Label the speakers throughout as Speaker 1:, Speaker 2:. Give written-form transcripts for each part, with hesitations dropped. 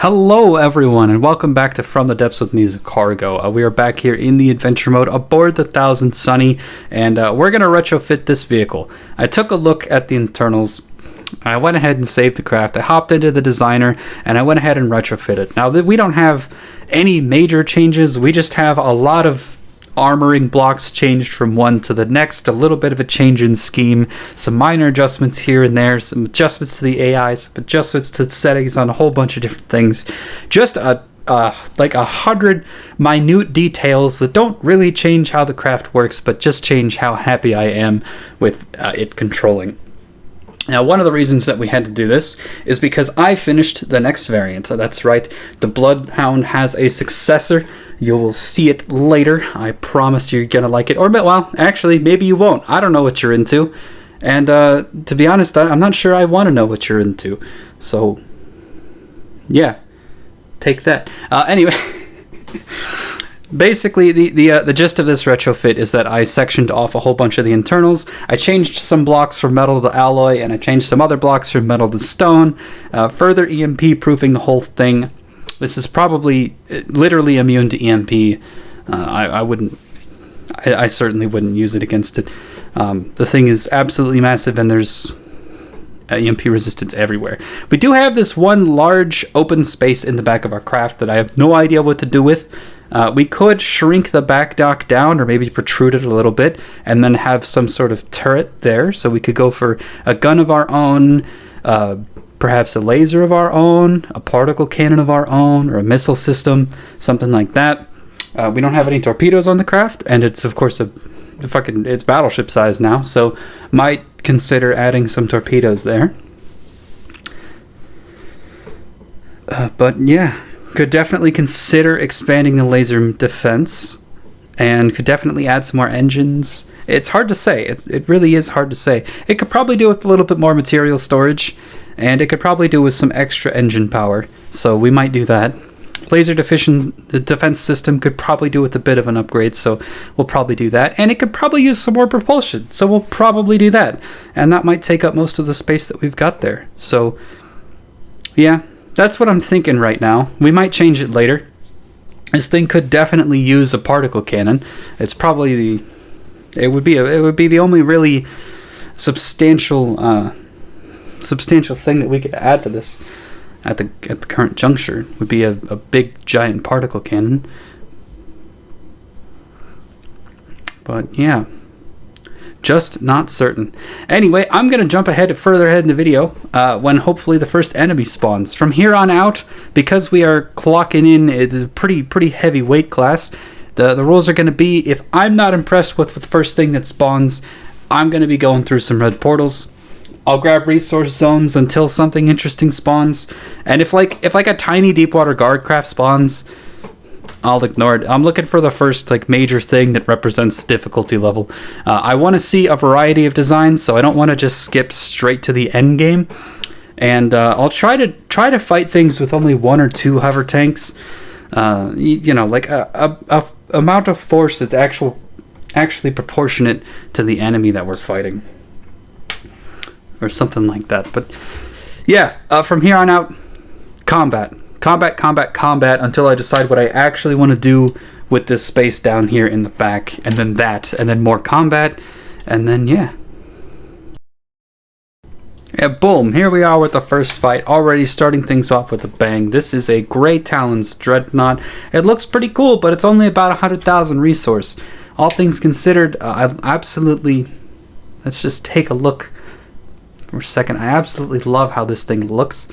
Speaker 1: Hello everyone and welcome back to From the Depths with Music Cargo. We are back here in the adventure mode aboard the Thousand Sunny, and we're going to retrofit this vehicle. I took a look at the internals. I went ahead and saved the craft. I hopped into the designer and I went ahead and retrofitted. Now we don't have any major changes. We just have a lot of armoring blocks changed from one to the next, a little bit of a change in scheme, some minor adjustments here and there, some adjustments to the AI, some adjustments to settings on a whole bunch of different things. Just like 100 minute details that don't really change how the craft works, but just change how happy I am with it controlling. Now, one of the reasons that we had to do this is because I finished the next variant. That's right, the Blood Hound has a successor. You will see it later. I promise you're going to like it. Or, well, actually, maybe you won't. I don't know what you're into. And to be honest, I'm not sure I want to know what you're into. So, yeah, take that. Anyway, basically, the gist of this retrofit is that I sectioned off a whole bunch of the internals. I changed some blocks from metal to alloy, and I changed some other blocks from metal to stone, further EMP-proofing the whole thing. This is probably literally immune to EMP. I certainly wouldn't use it against it. The thing is absolutely massive, and there's EMP resistance everywhere. We do have this one large open space in the back of our craft that I have no idea what to do with. We could shrink the back dock down or maybe protrude it a little bit and then have some sort of turret there. So we could go for a gun of our own, perhaps a laser of our own, a particle cannon of our own, or a missile system, something like that. We don't have any torpedoes on the craft, and it's of course it's battleship size now, so might consider adding some torpedoes there. But yeah, could definitely consider expanding the laser defense, and could definitely add some more engines. It's hard to say. It really is hard to say. It could probably do with a little bit more material storage, and it could probably do with some extra engine power, so we might do that. Laser the defense system could probably do with a bit of an upgrade, so we'll probably do that. And it could probably use some more propulsion, so we'll probably do that. And that might take up most of the space that we've got there. So, yeah, that's what I'm thinking right now. We might change it later. This thing could definitely use a particle cannon. It's probably it would be the only really substantial thing that we could add to this at the current juncture. Would be a big giant particle cannon. But yeah, just not certain. Anyway, I'm gonna jump further ahead in the video when hopefully the first enemy spawns. From here on out, because we are clocking in, it's a pretty heavy weight class. The rules are gonna be, if I'm not impressed with the first thing that spawns, I'm gonna be going through some red portals. I'll grab resource zones until something interesting spawns, and if like a tiny deep water guard craft spawns, I'll ignore it. I'm looking for the first major thing that represents the difficulty level. I want to see a variety of designs, so I don't want to just skip straight to the end game. And I'll try to fight things with only one or two hover tanks. Like a amount of force that's actually proportionate to the enemy that we're fighting, or something like that. But yeah, from here on out, combat until I decide what I actually want to do with this space down here in the back, and then that, and then more combat, and then yeah, boom, here we are with the first fight, already starting things off with a bang. This is a Grey Talons Dreadnought. It looks pretty cool, but it's only about 100,000 resource. All things considered, let's just take a look for a second. I absolutely love how this thing looks.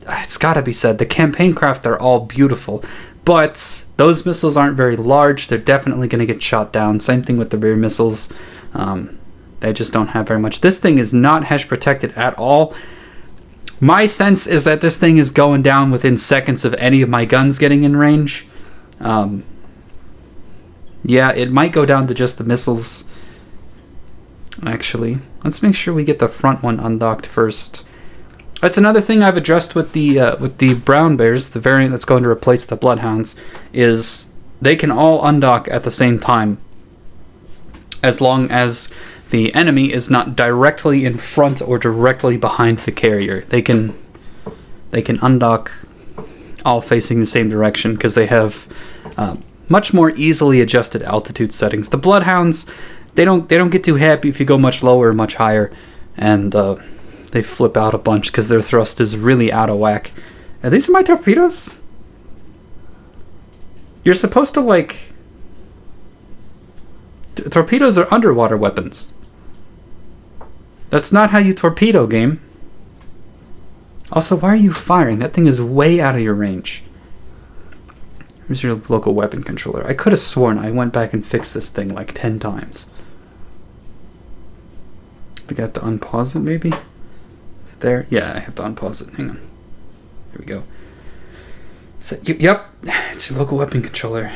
Speaker 1: It's gotta be said, the campaign craft are all beautiful, but those missiles aren't very large. They're definitely going to get shot down. Same thing with the rear missiles. They just don't have very much. This thing is not hedge protected at all. My sense is that this thing is going down within seconds of any of my guns getting in range. Yeah, it might go down to just the missiles. Actually, let's make sure we get the front one undocked first. That's another thing I've addressed with the brown bears, the variant that's going to replace the Blood Hounds, is they can all undock at the same time, as long as the enemy is not directly in front or directly behind the carrier. They can undock all facing the same direction because they have much more easily adjusted altitude settings. The Blood Hounds, they don't get too happy if you go much lower or much higher, and they flip out a bunch because their thrust is really out of whack. Are these my torpedoes? You're supposed to, like... Torpedoes are underwater weapons. That's not how you torpedo, game. Also, why are you firing? That thing is way out of your range. Here's your local weapon controller. I could have sworn I went back and fixed this thing like 10 times. I think I have to unpause it, maybe? Is it there? Yeah, I have to unpause it. Hang on. There we go. So, yep, it's your local weapon controller.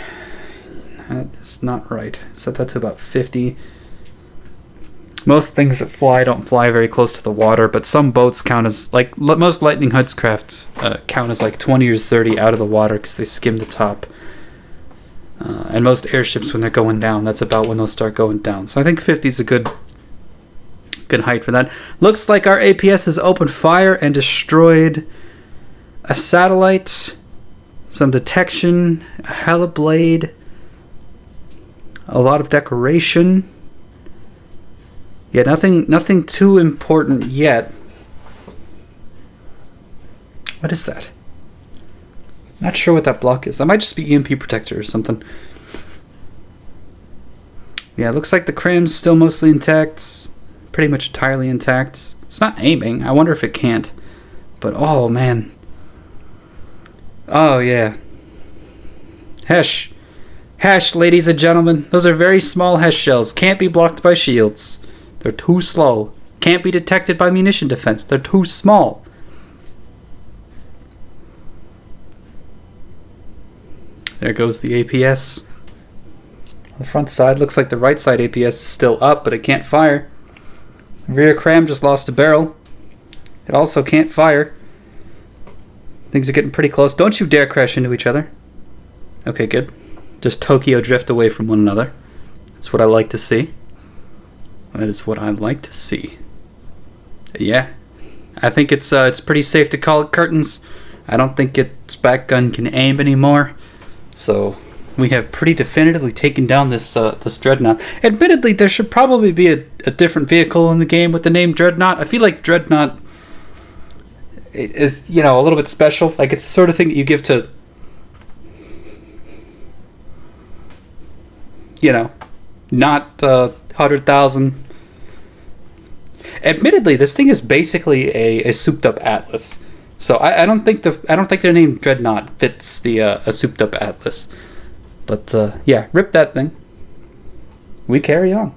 Speaker 1: That is not right. Set that to about 50. Most things that fly don't fly very close to the water, but some boats count as, like, most Lightning Hoodcraft count as like 20 or 30 out of the water because they skim the top. And most airships, when they're going down, that's about when they'll start going down. So I think 50 is a good height for that. Looks like our APS has opened fire and destroyed a satellite, some detection, a heliblade, a lot of decoration. Yeah, nothing too important yet. What is that? Not sure what that block is. That might just be EMP protector or something. Yeah, it looks like the cram's still mostly intact. Pretty much entirely intact. It's not aiming. I wonder if it can't. But, oh, man. Oh, yeah. Hesh. Hesh, ladies and gentlemen. Those are very small Hesh shells. Can't be blocked by shields. They're too slow. Can't be detected by munition defense. They're too small. There goes the APS. On the front side, looks like the right side APS is still up, but it can't fire. The rear cram just lost a barrel. It also can't fire. Things are getting pretty close. Don't you dare crash into each other. Okay, good. Just Tokyo drift away from one another. That's what I like to see. That is what I like to see. Yeah, I think it's pretty safe to call it curtains. I don't think its back gun can aim anymore. So we have pretty definitively taken down this Dreadnought. Admittedly, there should probably be a different vehicle in the game with the name Dreadnought. I feel like Dreadnought is, a little bit special. Like, it's the sort of thing that you give to, not 100,000. Admittedly, this thing is basically a souped-up Atlas. So I don't think their name Dreadnought fits a souped-up Atlas. But yeah, rip that thing. We carry on.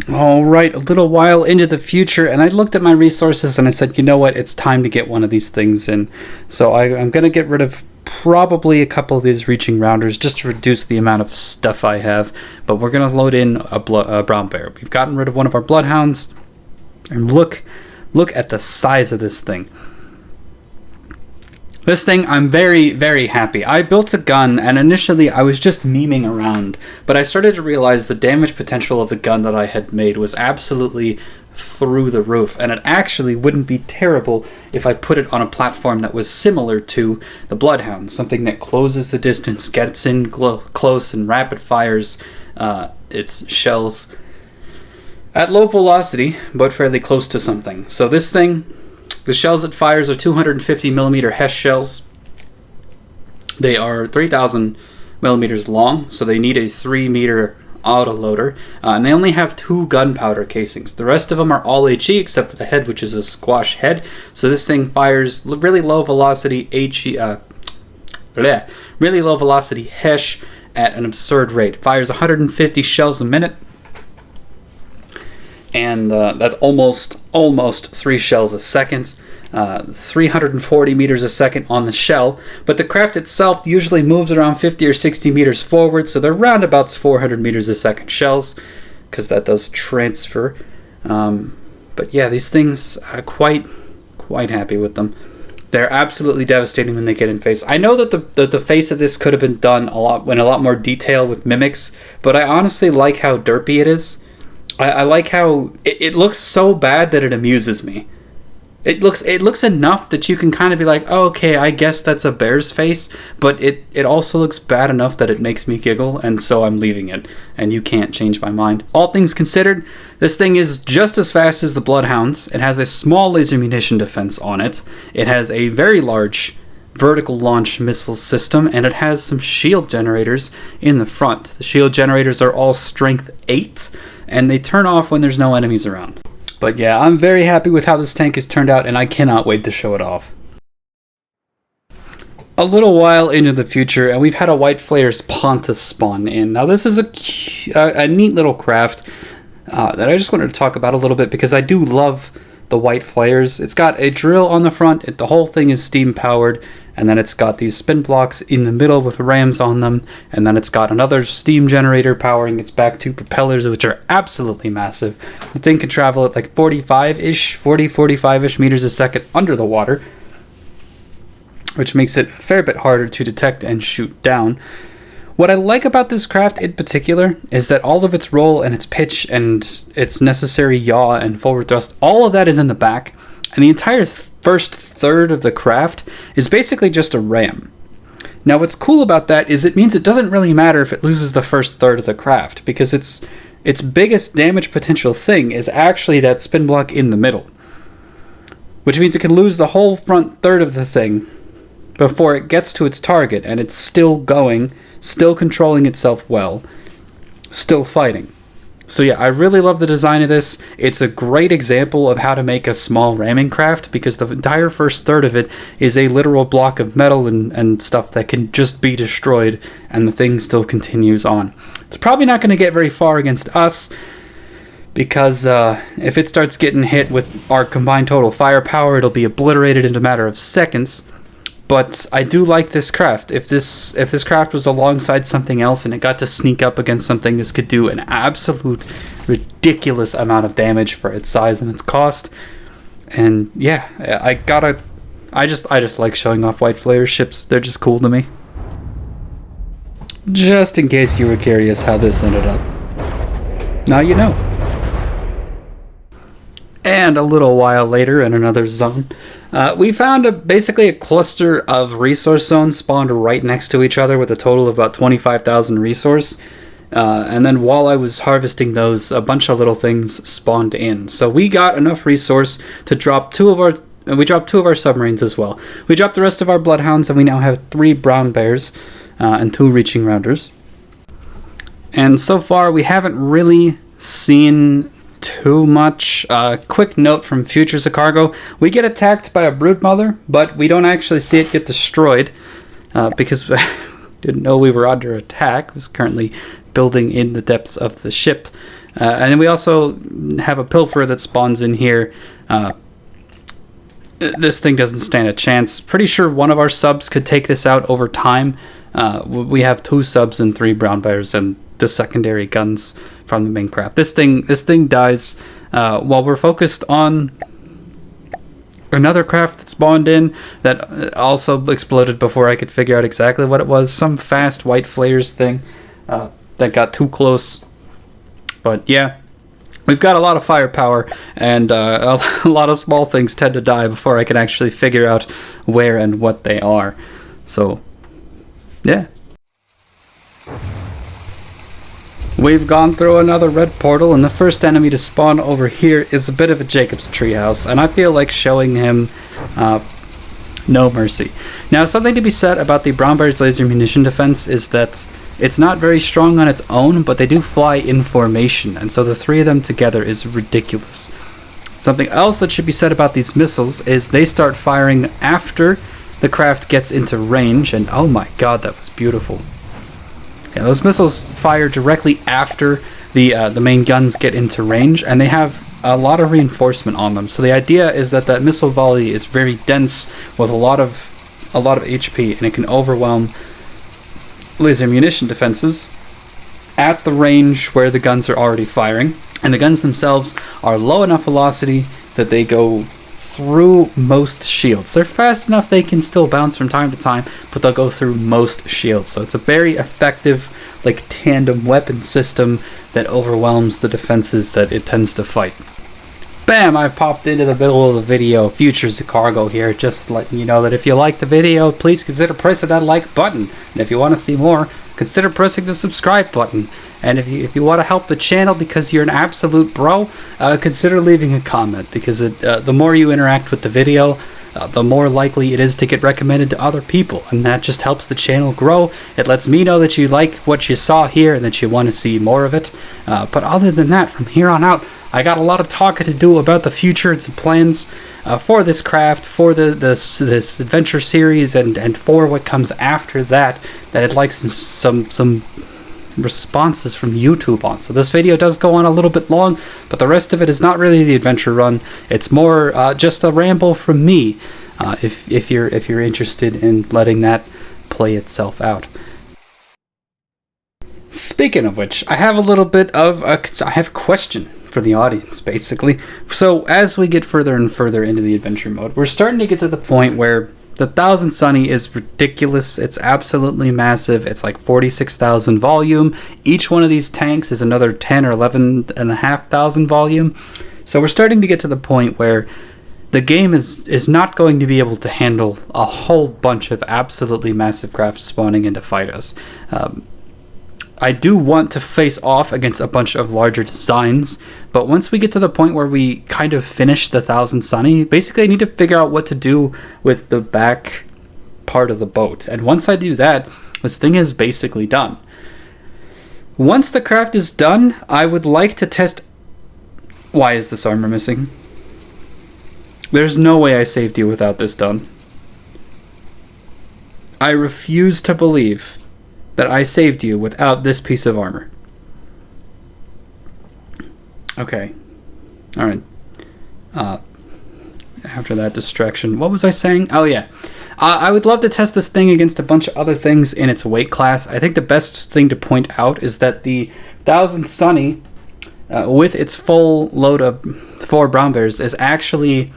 Speaker 1: All right, a little while into the future, and I looked at my resources and I said, you know what? It's time to get one of these things in. So I'm going to get rid of probably a couple of these reaching rounders just to reduce the amount of stuff I have. But we're going to load in a brown bear. We've gotten rid of one of our bloodhounds. And look at the size of this thing. This thing, I'm very, very happy. I built a gun, and initially I was just memeing around, but I started to realize the damage potential of the gun that I had made was absolutely through the roof, and it actually wouldn't be terrible if I put it on a platform that was similar to the Blood Hounds, something that closes the distance, gets in close, and rapid fires its shells at low velocity, but fairly close to something. So this thing, the shells it fires are 250 millimeter Hesh shells. They are 3,000 millimeters long, so they need a 3-meter autoloader, and they only have 2 gunpowder casings. The rest of them are all HE except for the head, which is a squash head. So this thing fires really low velocity really low velocity Hesh at an absurd rate. It fires 150 shells a minute. And that's almost 3 shells a second, 340 meters a second on the shell. But the craft itself usually moves around 50 or 60 meters forward, so they're roundabouts 400 meters a second shells, because that does transfer. But yeah, these things, quite happy with them. They're absolutely devastating when they get in face. I know that the face of this could have been done in a lot more detail with mimics, but I honestly like how derpy it is. I like how it looks so bad that it amuses me. It looks enough that you can kind of be like, oh, okay, I guess that's a bear's face, but it also looks bad enough that it makes me giggle, and so I'm leaving it, and you can't change my mind. All things considered, this thing is just as fast as the Blood Hounds. It has a small laser munition defense on it. It has a very large vertical launch missile system, and it has some shield generators in the front. The shield generators are all strength 8, and they turn off when there's no enemies around. But yeah, I'm very happy with how this tank has turned out, and I cannot wait to show it off. A little while into the future, and we've had a White Flayer's Pontus spawn in. Now this is a neat little craft that I just wanted to talk about a little bit, because I do love the White Flayers. It's got a drill on the front, the whole thing is steam powered, and then it's got these spin blocks in the middle with rams on them, and then it's got another steam generator powering its back two propellers, which are absolutely massive. The thing can travel at like 45-ish meters a second under the water, which makes it a fair bit harder to detect and shoot down. What I like about this craft in particular is that all of its roll and its pitch and its necessary yaw and forward thrust, all of that is in the back, and the entire first third of the craft is basically just a ram. Now what's cool about that is it means it doesn't really matter if it loses the first third of the craft, because its biggest damage potential thing is actually that spin block in the middle, which means it can lose the whole front third of the thing before it gets to its target, and it's still going, still controlling itself well, still fighting. So yeah, I really love the design of this. It's a great example of how to make a small ramming craft, because the entire first third of it is a literal block of metal and stuff that can just be destroyed, and the thing still continues on. It's probably not going to get very far against us, because if it starts getting hit with our combined total firepower, it'll be obliterated in a matter of seconds. But I do like this craft. If this craft was alongside something else and it got to sneak up against something, this could do an absolute ridiculous amount of damage for its size and its cost. And yeah, I just like showing off White Flayer ships. They're just cool to me. Just in case you were curious how this ended up. Now you know. And a little while later, in another zone, we found basically a cluster of resource zones spawned right next to each other with a total of about 25,000 resource. And then while I was harvesting those, a bunch of little things spawned in. So we got enough resource to drop we dropped 2 of our submarines as well. We dropped the rest of our Bloodhounds, and we now have 3 brown bears and 2 reaching rounders. And so far, we haven't really seen too much. Quick note from Futures of Cargo: we get attacked by a broodmother, but we don't actually see it get destroyed because we didn't know we were under attack. It was currently building in the depths of the ship. And then we also have a pilferer that spawns in here. This thing doesn't stand a chance. Pretty sure one of our subs could take this out over time. We have 2 subs and 3 brown bears and the secondary guns from the main craft. This thing dies while we're focused on another craft that spawned in that also exploded before I could figure out exactly what it was. Some fast White Flayers thing that got too close. But yeah, we've got a lot of firepower, and a lot of small things tend to die before I can actually figure out where and what they are. So yeah. We've gone through another red portal, and the first enemy to spawn over here is a bit of a Jacob's treehouse, and I feel like showing him no mercy. Now, something to be said about the brown bear's laser munition defense is that it's not very strong on its own, but they do fly in formation, and so the 3 of them together is ridiculous. Something else that should be said about these missiles is they start firing after the craft gets into range, and oh my god, that was beautiful. Yeah, those missiles fire directly after the main guns get into range, and they have a lot of reinforcement on them. So the idea is that missile volley is very dense with a lot of HP, and it can overwhelm laser munition defenses at the range where the guns are already firing. And the guns themselves are low enough velocity that they go through most shields. They're fast enough they can still bounce from time to time, but they'll go through most shields. So it's a very effective, like, tandem weapon system that overwhelms the defenses that it tends to fight. Bam! I've popped into the middle of the video, Futures of Cargo here, just letting you know that if you like the video, please consider pressing that like button. And if you want to see more, consider pressing the subscribe button. And if you want to help the channel because you're an absolute bro, consider leaving a comment, because the more you interact with the video, the more likely it is to get recommended to other people, and that just helps the channel grow. It lets me know that you like what you saw here and that you want to see more of it. But other than that, from here on out, I got a lot of talking to do about the future and some plans for this craft, for this adventure series, and for what comes after that I'd like some responses from YouTube on. So this video does go on a little bit long, but the rest of it is not really the adventure run. It's more just a ramble from me, if you're interested in letting that play itself out. Speaking of which, I have a little bit of I have a question for the audience, basically. So as we get further and further into the adventure mode, we're starting to get to the point where the 1000 Sunny is ridiculous. It's absolutely massive. It's like 46,000 volume. Each one of these tanks is another 10 or 11,500 volume. So we're starting to get to the point where the game is not going to be able to handle a whole bunch of absolutely massive craft spawning in to fight us. I do want to face off against a bunch of larger designs, but once we get to the point where we kind of finish the 1000 Sunny, basically I need to figure out what to do with the back part of the boat. And once I do that, this thing is basically done. Once the craft is done, I would like to test... Why is this armor missing? There's no way I saved you without this done. I refuse to believe that I saved you without this piece of armor. Okay. Alright. After that distraction, what was I saying? Oh yeah. I would love to test this thing against a bunch of other things in its weight class. I think the best thing to point out is that the 1000 Sunny, with its full load of 4 brown bears, is actually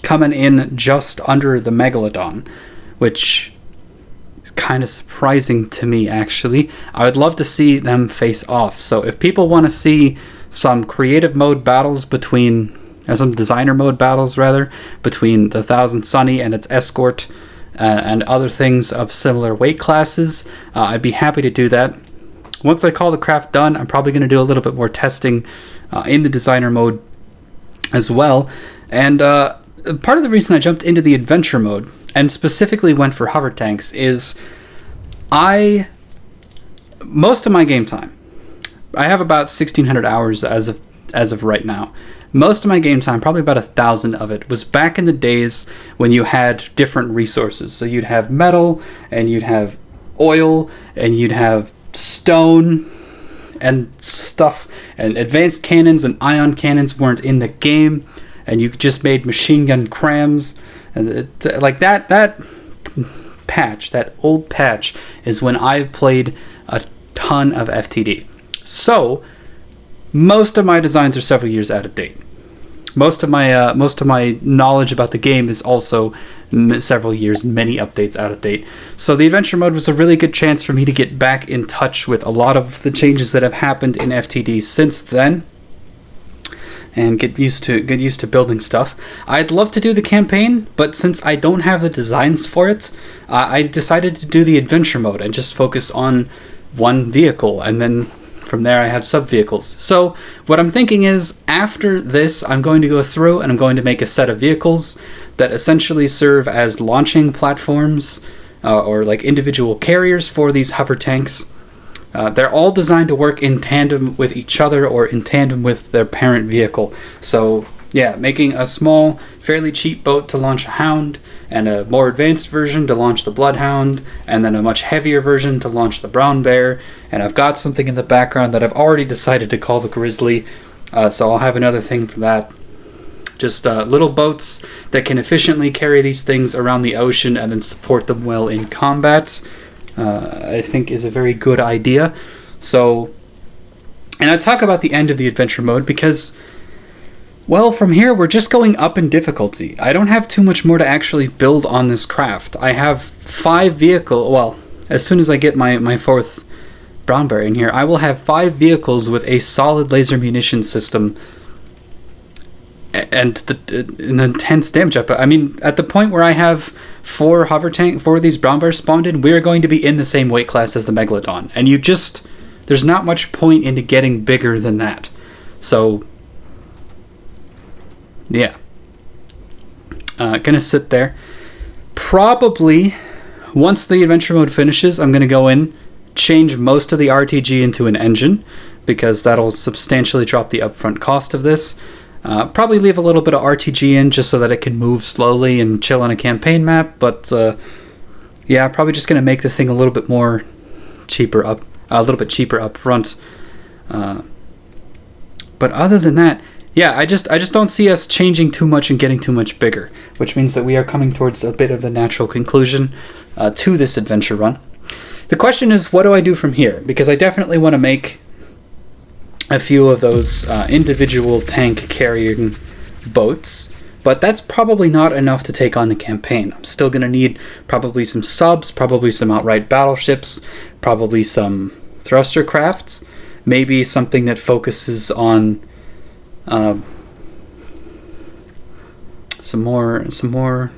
Speaker 1: coming in just under the Megalodon, which... kind of surprising to me, actually. I would love to see them face off. So if people want to see some creative mode battles between, or some designer mode battles rather, between the 1000 Sunny and its escort and other things of similar weight classes, I'd be happy to do that. Once I call the craft done, I'm probably going to do a little bit more testing in the designer mode as well. And part of the reason I jumped into the adventure mode and specifically went for hover tanks is most of my game time, I have about 1,600 hours as of right now. Most of my game time, probably about 1,000 of it, was back in the days when you had different resources. So you'd have metal, and you'd have oil, and you'd have stone and stuff, and advanced cannons and ion cannons weren't in the game, and you just made machine gun crams. And like that patch, that old patch, is when I've played a ton of FTD. So most of my designs are several years out of date. Most of my knowledge about the game is also several years, many updates out of date. So the adventure mode was a really good chance for me to get back in touch with a lot of the changes that have happened in FTD since then, and get used to building stuff. I'd love to do the campaign, but since I don't have the designs for it, I decided to do the adventure mode and just focus on one vehicle, and then from there I have sub-vehicles. So what I'm thinking is, after this, I'm going to go through and I'm going to make a set of vehicles that essentially serve as launching platforms or like individual carriers for these hover tanks. They're all designed to work in tandem with each other or in tandem with their parent vehicle. So yeah, making a small, fairly cheap boat to launch a Hound, and a more advanced version to launch the Blood Hound, and then a much heavier version to launch the Brown Bear. And I've got something in the background that I've already decided to call the Grizzly, so I'll have another thing for that. Just little boats that can efficiently carry these things around the ocean and then support them well in combat. I think is a very good idea. So, and I talk about the end of the adventure mode because, well, from here we're just going up in difficulty. I don't have too much more to actually build on this craft. I have 5 vehicles. Well, as soon as I get my 4th Brown Bear in here, I will have 5 vehicles with a solid laser munition system and an intense damage up. I mean, at the point where I have 4 of these brown bears spawned in, we are going to be in the same weight class as the Megalodon. And there's not much point into getting bigger than that. So, yeah. Gonna sit there. Probably, once the adventure mode finishes, I'm gonna go in, change most of the RTG into an engine, because that'll substantially drop the upfront cost of this. Probably leave a little bit of RTG in just so that it can move slowly and chill on a campaign map, but yeah, probably just gonna make the thing a little bit cheaper up front. But other than that, yeah, I just don't see us changing too much and getting too much bigger, which means that we are coming towards a bit of a natural conclusion to this adventure run. The question is, what do I do from here? Because I definitely want to make a few of those individual tank carrying boats, but that's probably not enough to take on the campaign. I'm still going to need probably some subs, probably some outright battleships, probably some thruster crafts, maybe something that focuses on some more.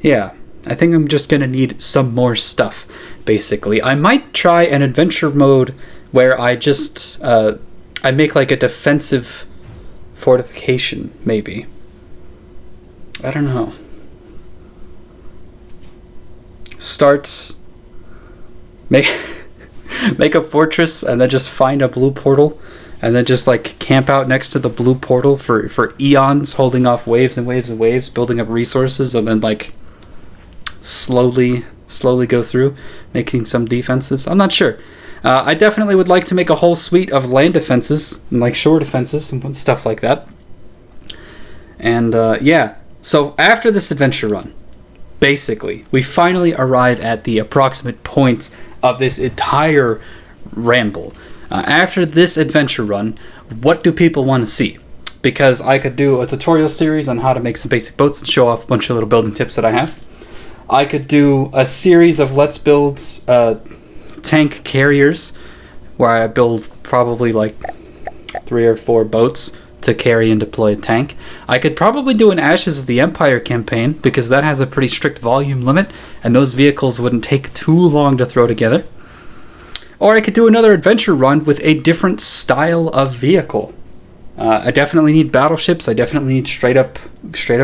Speaker 1: Yeah, I think I'm just going to need some more stuff, basically. I might try an adventure mode where I just I make like a defensive fortification, maybe. I don't know. Make a fortress and then just find a blue portal and then just like camp out next to the blue portal for eons, holding off waves and waves and waves, building up resources, and then like slowly go through making some defenses. I'm not sure. I definitely would like to make a whole suite of land defenses and like shore defenses and stuff like that. And yeah, so after this adventure run, basically, we finally arrive at the approximate point of this entire ramble. After this adventure run, what do people want to see? Because I could do a tutorial series on how to make some basic boats and show off a bunch of little building tips that I have. I could do a series of let's build tank carriers, where I build probably like 3 or 4 boats to carry and deploy a tank. I could probably do an Ashes of the Empire campaign, because that has a pretty strict volume limit, and those vehicles wouldn't take too long to throw together. Or I could do another adventure run with a different style of vehicle. I definitely need battleships. I definitely need straight up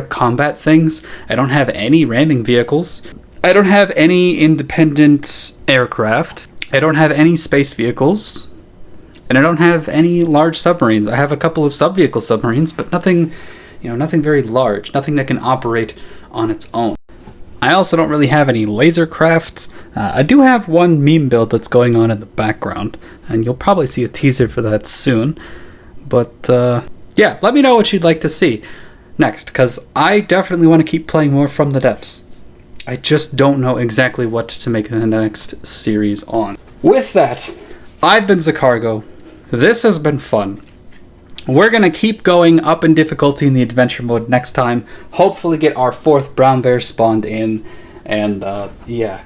Speaker 1: combat things. I don't have any ramming vehicles. I don't have any independent aircraft. I don't have any space vehicles. And I don't have any large submarines. I have a couple of sub-vehicle submarines, but nothing very large. Nothing that can operate on its own. I also don't really have any laser craft. I do have one meme build that's going on in the background, and you'll probably see a teaser for that soon. But yeah, let me know what you'd like to see next, because I definitely want to keep playing more from the depths. I just don't know exactly what to make the next series on. With that, I've been Zacargo. This has been fun. We're going to keep going up in difficulty in the adventure mode next time. Hopefully get our 4th brown bear spawned in. And yeah,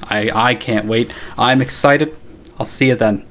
Speaker 1: I can't wait. I'm excited. I'll see you then.